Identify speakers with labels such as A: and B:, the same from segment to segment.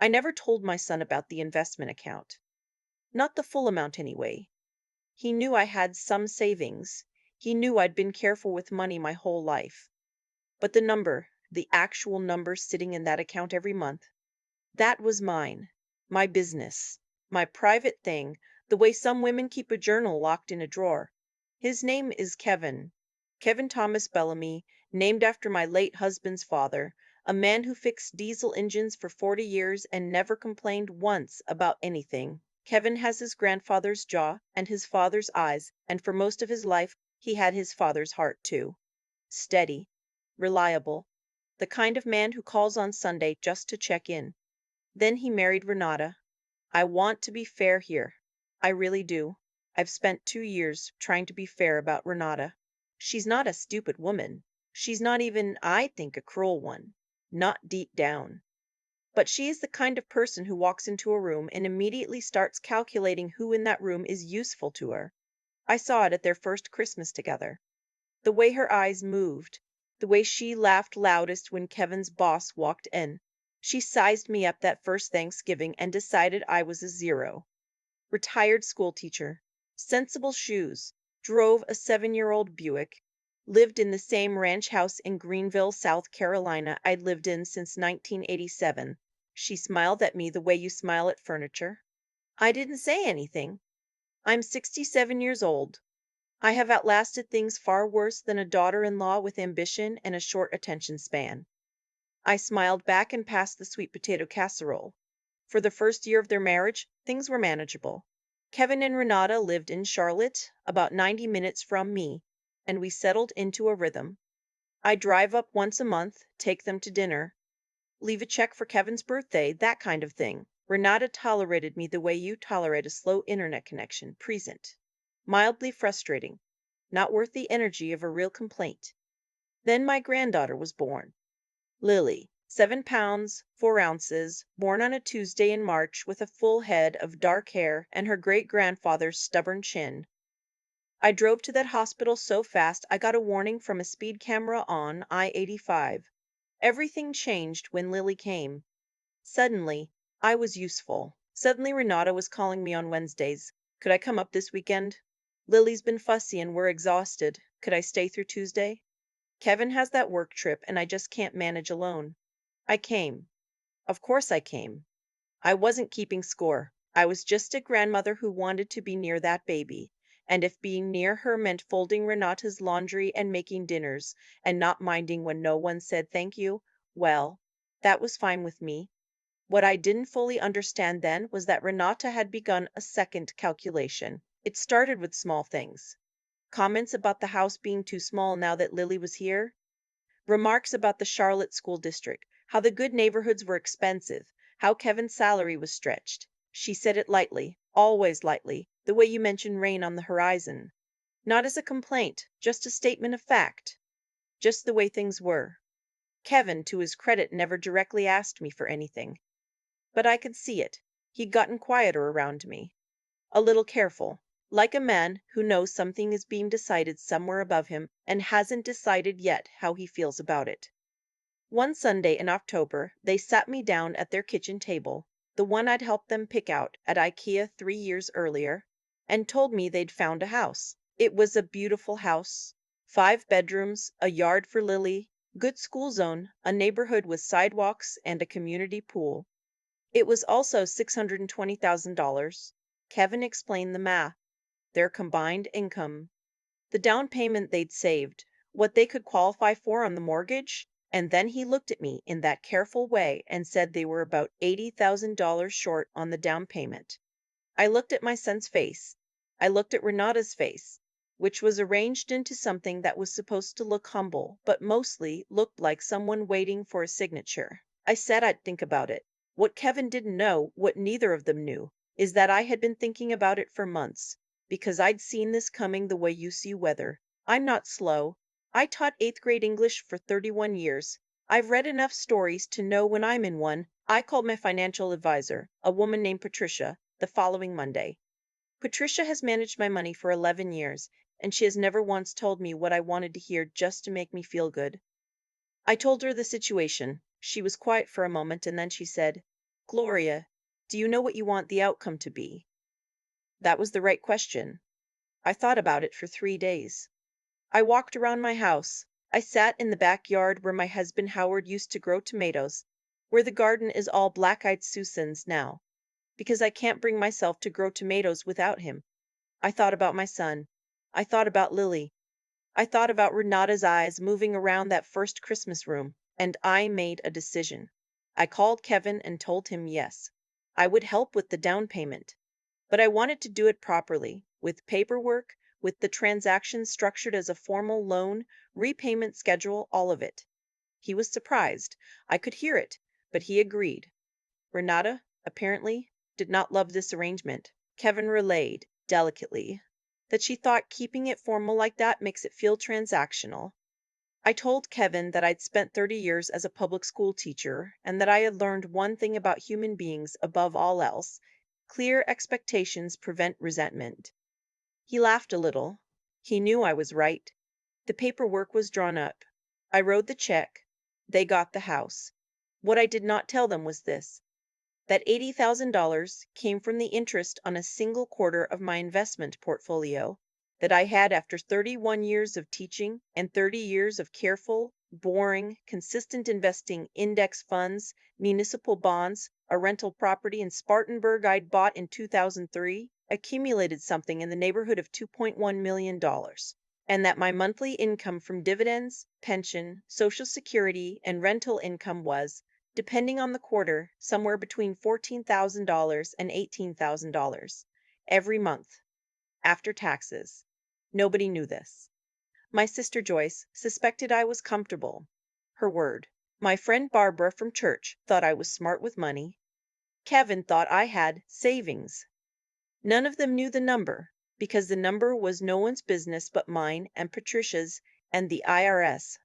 A: I never told my son about the investment account. Not the full amount anyway. He knew I had some savings. He knew I'd been careful with money my whole life. But the number, the actual number sitting in that account every month, that was mine. My business. My private thing, the way some women keep a journal locked in a drawer. His name is Kevin. Kevin Thomas Bellamy, named after my late husband's father, a man who fixed diesel engines for 40 years and never complained once about anything. Kevin has his grandfather's jaw and his father's eyes, and for most of his life, he had his father's heart too. Steady, reliable, the kind of man who calls on Sunday just to check in. Then he married Renata. I want to be fair here. I really do. I've spent 2 years trying to be fair about Renata. She's not a stupid woman. She's not even, I think, a cruel one. Not deep down. But she is the kind of person who walks into a room and immediately starts calculating who in that room is useful to her. I saw it at their first Christmas together. The way her eyes moved, the way she laughed loudest when Kevin's boss walked in. She sized me up that first Thanksgiving and decided I was a zero. Retired schoolteacher, sensible shoes, drove a 7-year-old Buick, lived in the same ranch house in Greenville, South Carolina I'd lived in since 1987. She smiled at me the way you smile at furniture. I didn't say anything. I'm 67 years old. I have outlasted things far worse than a daughter-in-law with ambition and a short attention span. I smiled back and passed the sweet potato casserole. For the first year of their marriage, things were manageable. Kevin and Renata lived in Charlotte, about 90 minutes from me, and we settled into a rhythm. I drive up once a month, take them to dinner, leave a check for Kevin's birthday, that kind of thing. Renata tolerated me the way you tolerate a slow internet connection, present. Mildly frustrating, not worth the energy of a real complaint. Then my granddaughter was born. Lily, 7 pounds, 4 ounces, born on a Tuesday in March with a full head of dark hair and her great-grandfather's stubborn chin. I drove to that hospital so fast I got a warning from a speed camera on I-85. Everything changed when Lily came. Suddenly, I was useful. Suddenly Renata was calling me on Wednesdays. Could I come up this weekend? Lily's been fussy and we're exhausted. Could I stay through Tuesday? Kevin has that work trip and I just can't manage alone. I came. Of course I came. I wasn't keeping score. I was just a grandmother who wanted to be near that baby. And if being near her meant folding Renata's laundry and making dinners and not minding when no one said thank you, well, that was fine with me. What I didn't fully understand then was that Renata had begun a second calculation. It started with small things. Comments about the house being too small now that Lily was here. Remarks about the Charlotte School District, how the good neighborhoods were expensive, how Kevin's salary was stretched. She said it lightly, always lightly, the way you mention rain on the horizon. Not as a complaint, just a statement of fact. Just the way things were. Kevin, to his credit, never directly asked me for anything. But I could see it. He'd gotten quieter around me. A little careful. Like a man who knows something is being decided somewhere above him and hasn't decided yet how he feels about it. One Sunday in October, they sat me down at their kitchen table, the one I'd helped them pick out at IKEA 3 years earlier, and told me they'd found a house. It was a beautiful house. 5 bedrooms, a yard for Lily, good school zone, a neighborhood with sidewalks and a community pool. It was also $620,000. Kevin explained the math, their combined income, the down payment they'd saved, what they could qualify for on the mortgage, and then he looked at me in that careful way and said they were about $80,000 short on the down payment. I looked at my son's face. I looked at Renata's face, which was arranged into something that was supposed to look humble, but mostly looked like someone waiting for a signature. I said I'd think about it. What Kevin didn't know, what neither of them knew, is that I had been thinking about it for months, because I'd seen this coming the way you see weather. I'm not slow. I taught 8th grade English for 31 years. I've read enough stories to know when I'm in one. I called my financial advisor, a woman named Patricia, the following Monday. Patricia has managed my money for 11 years, and she has never once told me what I wanted to hear just to make me feel good. I told her the situation. She was quiet for a moment, and then she said, Gloria, do you know what you want the outcome to be? That was the right question. I thought about it for 3 days. I walked around my house. I sat in the backyard where my husband Howard used to grow tomatoes, where the garden is all black-eyed Susans now, because I can't bring myself to grow tomatoes without him. I thought about my son. I thought about Lily. I thought about Renata's eyes moving around that first Christmas room, and I made a decision. I called Kevin and told him yes, I would help with the down payment, but I wanted to do it properly, with paperwork, with the transaction structured as a formal loan, repayment schedule, all of it. He was surprised. I could hear it, but he agreed. Renata, apparently, did not love this arrangement. Kevin relayed, delicately, that she thought keeping it formal like that makes it feel transactional. I told Kevin that I'd spent 30 years as a public school teacher and that I had learned one thing about human beings above all else: clear expectations prevent resentment. He laughed a little. He knew I was right. The paperwork was drawn up. I wrote the check. They got the house. What I did not tell them was this: that $80,000 came from the interest on a single quarter of my investment portfolio that I had after 31 years of teaching and 30 years of careful, boring, consistent investing index funds, municipal bonds, a rental property in Spartanburg I'd bought in 2003, accumulated something in the neighborhood of $2.1 million, and that my monthly income from dividends, pension, Social Security, and rental income was, depending on the quarter, somewhere between $14,000 and $18,000 every month, after taxes. Nobody knew this. My sister Joyce suspected I was comfortable. Her word. My friend Barbara from church thought I was smart with money. Kevin thought I had savings. None of them knew the number, because the number was no one's business but mine and Patricia's and the IRS.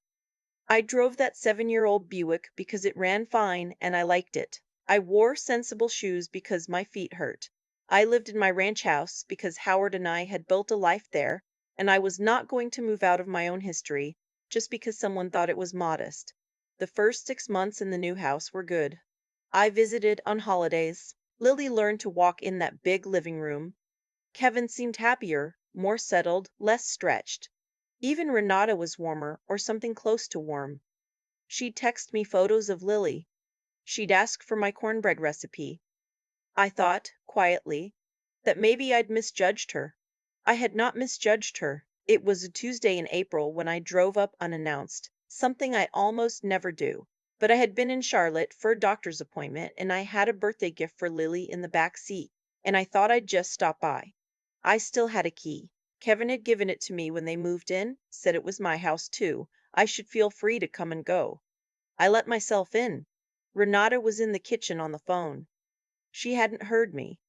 A: I drove that 7-year-old Buick because it ran fine and I liked it. I wore sensible shoes because my feet hurt. I lived in my ranch house because Howard and I had built a life there, and I was not going to move out of my own history just because someone thought it was modest. The first 6 months in the new house were good. I visited on holidays. Lily learned to walk in that big living room. Kevin seemed happier, more settled, less stretched. Even Renata was warmer, or something close to warm. She'd text me photos of Lily. She'd ask for my cornbread recipe. I thought, quietly, that maybe I'd misjudged her. I had not misjudged her. It was a Tuesday in April when I drove up unannounced, something I almost never do. But I had been in Charlotte for a doctor's appointment, and I had a birthday gift for Lily in the back seat, and I thought I'd just stop by. I still had a key. Kevin had given it to me when they moved in, said it was my house too. I should feel free to come and go. I let myself in. Renata was in the kitchen on the phone. She hadn't heard me.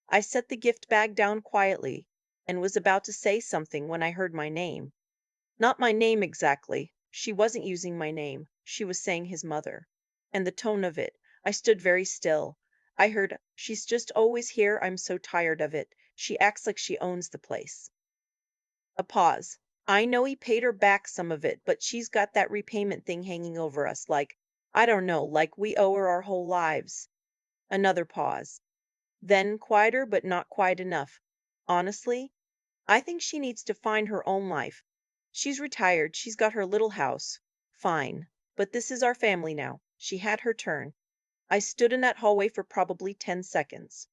A: I set the gift bag down quietly and was about to say something when I heard my name. Not my name exactly. She wasn't using my name. She was saying his mother. And the tone of it. I stood very still. I heard, "She's just always here. I'm so tired of it. She acts like she owns the place." A pause. "I know he paid her back some of it, but she's got that repayment thing hanging over us, like, I don't know, like we owe her our whole lives." Another pause. Then quieter, but not quiet enough. "Honestly, I think she needs to find her own life. She's retired, she's got her little house. Fine. But this is our family now." She had her turn. I stood in that hallway for probably 10 seconds.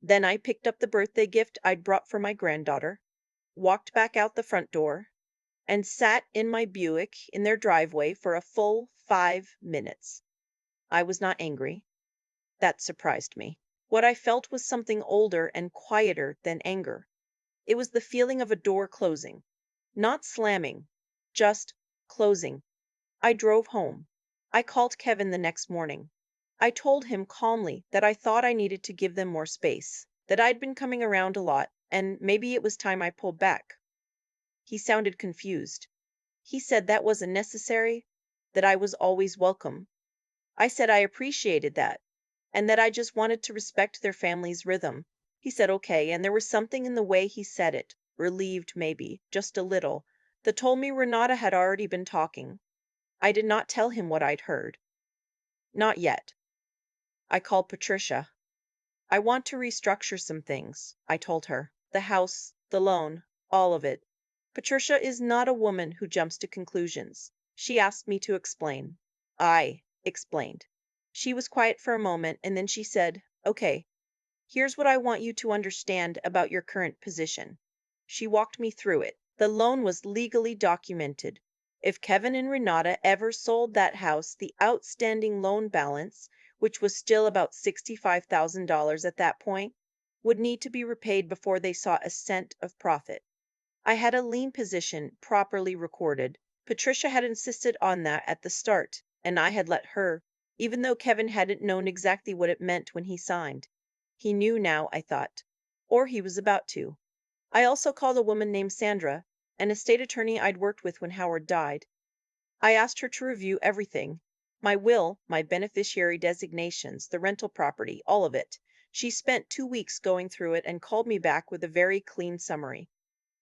A: Then I picked up the birthday gift I'd brought for my granddaughter, walked back out the front door, and sat in my Buick in their driveway for a full 5 minutes. I was not angry. That surprised me. What I felt was something older and quieter than anger. It was the feeling of a door closing. Not slamming, just closing. I drove home. I called Kevin the next morning. I told him calmly that I thought I needed to give them more space, that I'd been coming around a lot, and maybe it was time I pulled back. He sounded confused. He said that wasn't necessary, that I was always welcome. I said I appreciated that, and that I just wanted to respect their family's rhythm. He said okay, and there was something in the way he said it, relieved maybe, just a little, that told me Renata had already been talking. I did not tell him what I'd heard. Not yet. I called Patricia. I want to restructure some things, I told her. The house, the loan, all of it. Patricia is not a woman who jumps to conclusions. She asked me to explain. I explained. She was quiet for a moment and then she said, "Okay, here's what I want you to understand about your current position." She walked me through it. The loan was legally documented. If Kevin and Renata ever sold that house, the outstanding loan balance, which was still about $65,000 at that point, would need to be repaid before they saw a cent of profit. I had a lien position properly recorded. Patricia had insisted on that at the start, and I had let her, even though Kevin hadn't known exactly what it meant when he signed. He knew now, I thought, or he was about to. I also called a woman named Sandra, an estate attorney I'd worked with when Howard died. I asked her to review everything, my will, my beneficiary designations, the rental property, all of it. She spent 2 weeks going through it and called me back with a very clean summary.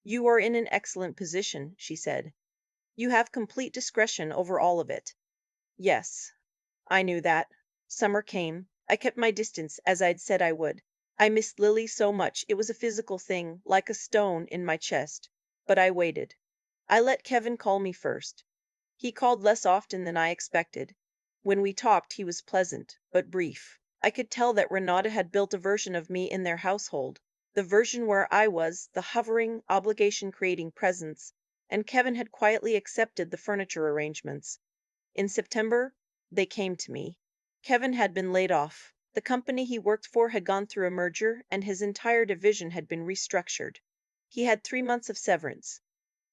A: "You are in an excellent position," she said. "You have complete discretion over all of it." Yes, I knew that. Summer came. I kept my distance as I'd said I would. I missed Lily so much it was a physical thing, like a stone in my chest. But I waited. I let Kevin call me first. He called less often than I expected. When we talked, he was pleasant, but brief. I could tell that Renata had built a version of me in their household, the version where I was the hovering, obligation-creating presence, and Kevin had quietly accepted the furniture arrangements. In September, they came to me. Kevin had been laid off. The company he worked for had gone through a merger, and his entire division had been restructured. He had 3 months of severance.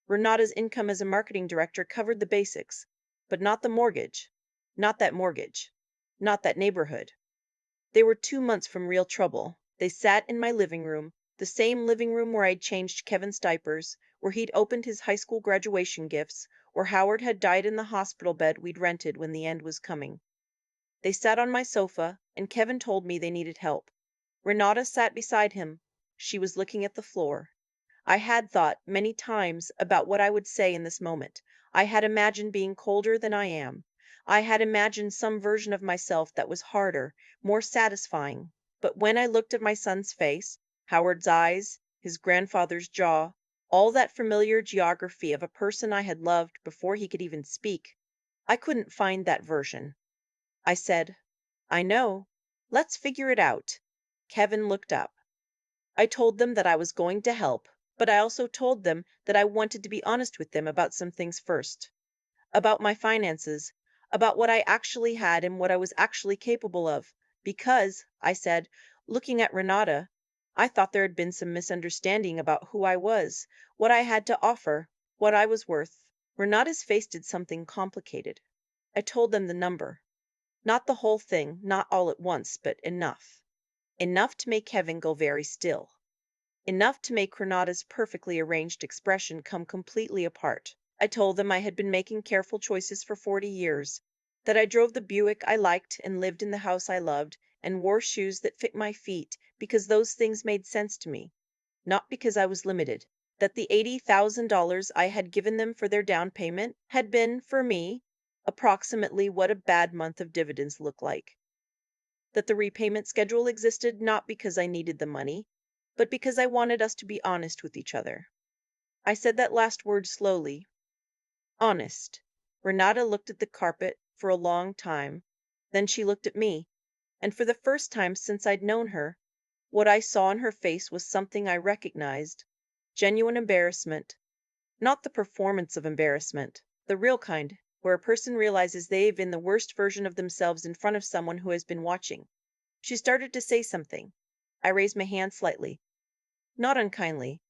A: Renata's income as a marketing director covered the basics, but not the mortgage, not that mortgage, not that neighborhood. They were 2 months from real trouble. They sat in my living room, the same living room where I'd changed Kevin's diapers, where he'd opened his high school graduation gifts, where Howard had died in the hospital bed we'd rented when the end was coming. They sat on my sofa, and Kevin told me they needed help. Renata sat beside him. She was looking at the floor. I had thought many times about what I would say in this moment. I had imagined being colder than I am. I had imagined some version of myself that was harder, more satisfying. But when I looked at my son's face, Howard's eyes, his grandfather's jaw, all that familiar geography of a person I had loved before he could even speak, I couldn't find that version. I said, "I know. Let's figure it out." Kevin looked up. I told them that I was going to help, but I also told them that I wanted to be honest with them about some things first. About my finances, about what I actually had and what I was actually capable of. Because, I said, looking at Renata, I thought there had been some misunderstanding about who I was, what I had to offer, what I was worth. Renata's face did something complicated. I told them the number. Not the whole thing, not all at once, but enough. Enough to make Kevin go very still. Enough to make Renata's perfectly arranged expression come completely apart. I told them I had been making careful choices for 40 years, that I drove the Buick I liked and lived in the house I loved and wore shoes that fit my feet because those things made sense to me, not because I was limited. That the $80,000 I had given them for their down payment had been, for me, approximately what a bad month of dividends looked like. That the repayment schedule existed not because I needed the money, but because I wanted us to be honest with each other. I said that last word slowly. Honest. Renata looked at the carpet for a long time. Then she looked at me, and for the first time since I'd known her, what I saw in her face was something I recognized. Genuine embarrassment. Not the performance of embarrassment, the real kind, where a person realizes they've been the worst version of themselves in front of someone who has been watching. She started to say something. I raised my hand slightly. Not unkindly.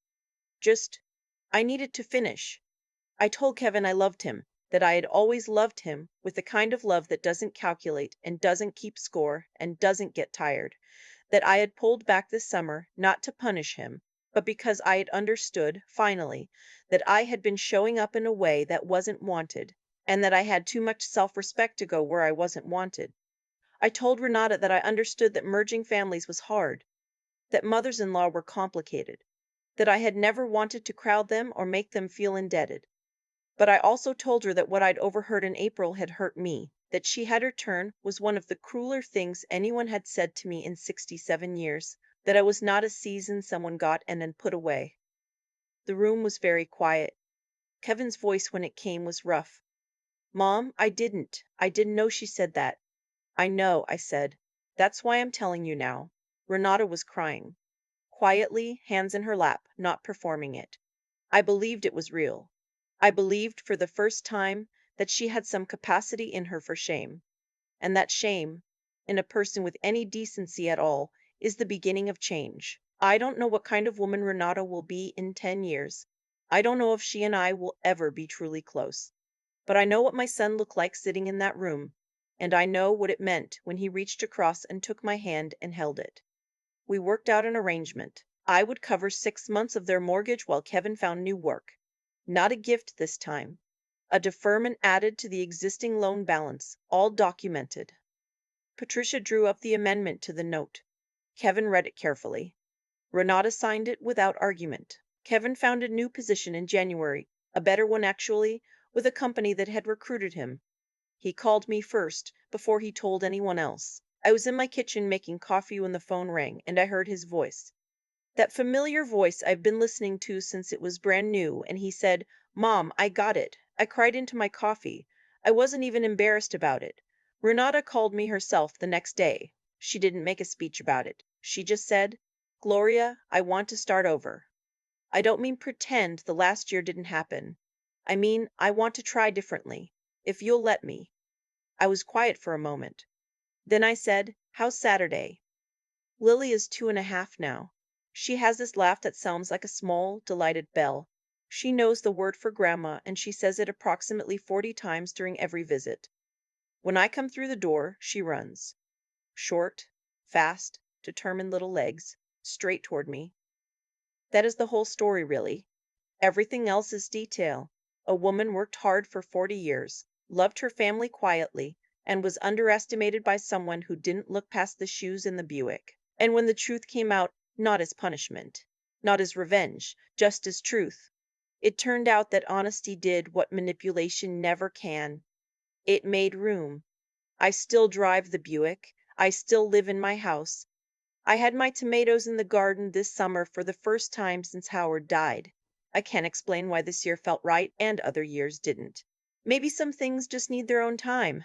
A: Just, I needed to finish. I told Kevin I loved him, that I had always loved him with the kind of love that doesn't calculate and doesn't keep score and doesn't get tired, that I had pulled back this summer not to punish him, but because I had understood, finally, that I had been showing up in a way that wasn't wanted, and that I had too much self-respect to go where I wasn't wanted. I told Renata that I understood that merging families was hard, that mothers-in-law were complicated, that I had never wanted to crowd them or make them feel indebted. But I also told her that what I'd overheard in April had hurt me, that she had her turn was one of the crueler things anyone had said to me in 67 years, that I was not a season someone got and then put away. The room was very quiet. Kevin's voice when it came was rough. Mom, I didn't know she said that. I know, I said. That's why I'm telling you now. Renata was crying. Quietly, hands in her lap, not performing it. I believed it was real. I believed for the first time that she had some capacity in her for shame. And that shame, in a person with any decency at all, is the beginning of change. I don't know what kind of woman Renata will be in 10 years. I don't know if she and I will ever be truly close. But I know what my son looked like sitting in that room, and I know what it meant when he reached across and took my hand and held it. We worked out an arrangement. I would cover 6 months of their mortgage while Kevin found new work. Not a gift this time. A deferment added to the existing loan balance, all documented. Patricia drew up the amendment to the note. Kevin read it carefully. Renata signed it without argument. Kevin found a new position in January, a better one actually, with a company that had recruited him. He called me first, before he told anyone else. I was in my kitchen making coffee when the phone rang, and I heard his voice. That familiar voice I've been listening to since it was brand new, and he said, Mom, I got it. I cried into my coffee. I wasn't even embarrassed about it. Renata called me herself the next day. She didn't make a speech about it. She just said, Gloria, I want to start over. I don't mean pretend the last year didn't happen. I mean, I want to try differently, if you'll let me. I was quiet for a moment. Then I said, How's Saturday? Lily is 2.5 now. She has this laugh that sounds like a small, delighted bell. She knows the word for grandma, and she says it approximately 40 times during every visit. When I come through the door, she runs. Short, fast, determined little legs, straight toward me. That is the whole story, really. Everything else is detail. A woman worked hard for 40 years, loved her family quietly, and was underestimated by someone who didn't look past the shoes in the Buick. And when the truth came out, not as punishment, not as revenge, just as truth, it turned out that honesty did what manipulation never can. It made room. I still drive the Buick. I still live in my house. I had my tomatoes in the garden this summer for the first time since Howard died. I can't explain why this year felt right and other years didn't. Maybe some things just need their own time.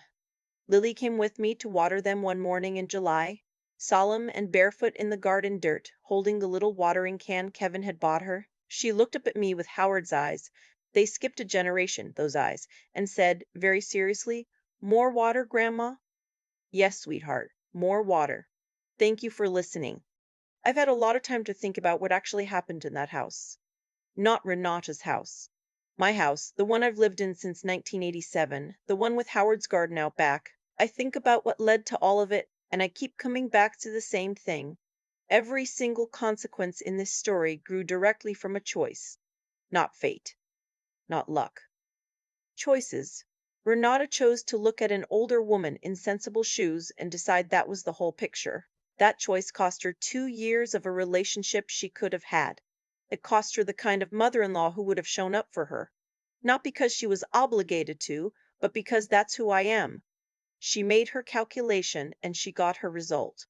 A: Lily came with me to water them one morning in July, solemn and barefoot in the garden dirt, holding the little watering can Kevin had bought her. She looked up at me with Howard's eyes. They skipped a generation, those eyes, and said, very seriously, More water, Grandma? Yes, sweetheart, more water. Thank you for listening. I've had a lot of time to think about what actually happened in that house. Not Renata's house. My house, the one I've lived in since 1987, the one with Howard's garden out back. I think about what led to all of it, and I keep coming back to the same thing. Every single consequence in this story grew directly from a choice. Not fate. Not luck. Choices. Renata chose to look at an older woman in sensible shoes and decide that was the whole picture. That choice cost her 2 years of a relationship she could have had. It cost her the kind of mother-in-law who would have shown up for her. Not because she was obligated to, but because that's who I am. She made her calculation and she got her result.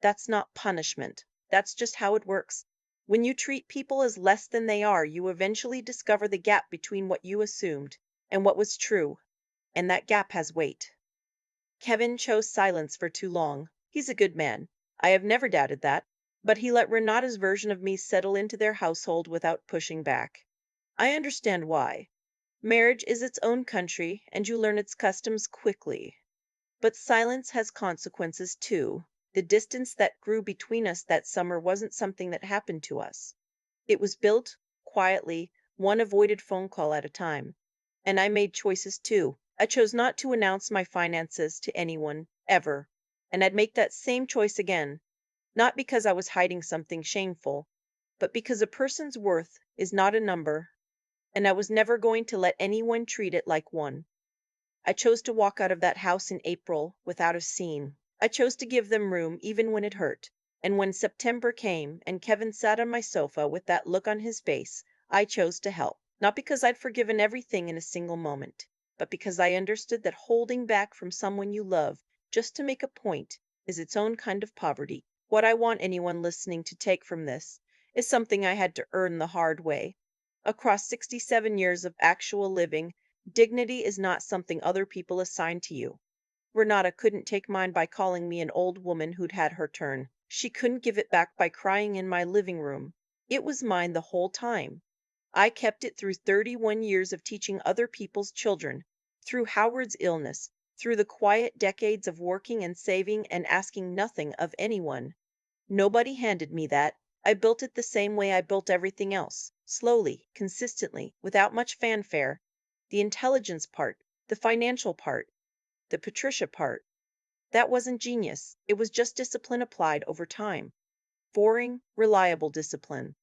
A: That's not punishment. That's just how it works. When you treat people as less than they are, you eventually discover the gap between what you assumed and what was true, and that gap has weight. Kevin chose silence for too long. He's a good man. I have never doubted that. But he let Renata's version of me settle into their household without pushing back. I understand why. Marriage is its own country, and you learn its customs quickly. But silence has consequences too. The distance that grew between us that summer wasn't something that happened to us. It was built, quietly, one avoided phone call at a time. And I made choices too. I chose not to announce my finances to anyone, ever. And I'd make that same choice again. Not because I was hiding something shameful, but because a person's worth is not a number, and I was never going to let anyone treat it like one. I chose to walk out of that house in April without a scene. I chose to give them room even when it hurt. And when September came and Kevin sat on my sofa with that look on his face, I chose to help. Not because I'd forgiven everything in a single moment, but because I understood that holding back from someone you love just to make a point is its own kind of poverty. What I want anyone listening to take from this is something I had to earn the hard way. Across 67 years of actual living, dignity is not something other people assign to you. Renata couldn't take mine by calling me an old woman who'd had her turn. She couldn't give it back by crying in my living room. It was mine the whole time. I kept it through 31 years of teaching other people's children, through Howard's illness, through the quiet decades of working and saving and asking nothing of anyone. Nobody handed me that. I built it the same way I built everything else, slowly, consistently, without much fanfare. The intelligence part, the financial part, the Patricia part. That wasn't genius. It was just discipline applied over time. Boring, reliable discipline.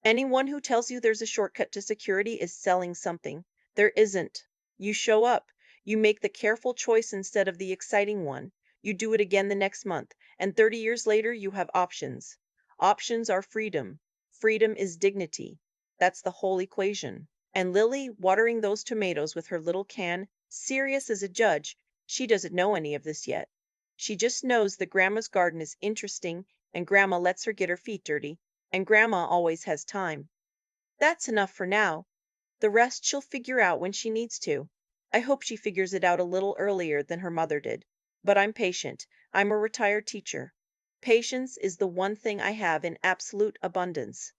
A: Anyone who tells you there's a shortcut to security is selling something. There isn't. You show up. You make the careful choice instead of the exciting one. You do it again the next month, and 30 years later, you have options. Options are freedom. Freedom is dignity. That's the whole equation. And Lily, watering those tomatoes with her little can, serious as a judge, she doesn't know any of this yet. She just knows that Grandma's garden is interesting, and Grandma lets her get her feet dirty, and Grandma always has time. That's enough for now. The rest she'll figure out when she needs to. I hope she figures it out a little earlier than her mother did. But I'm patient. I'm a retired teacher. Patience is the one thing I have in absolute abundance.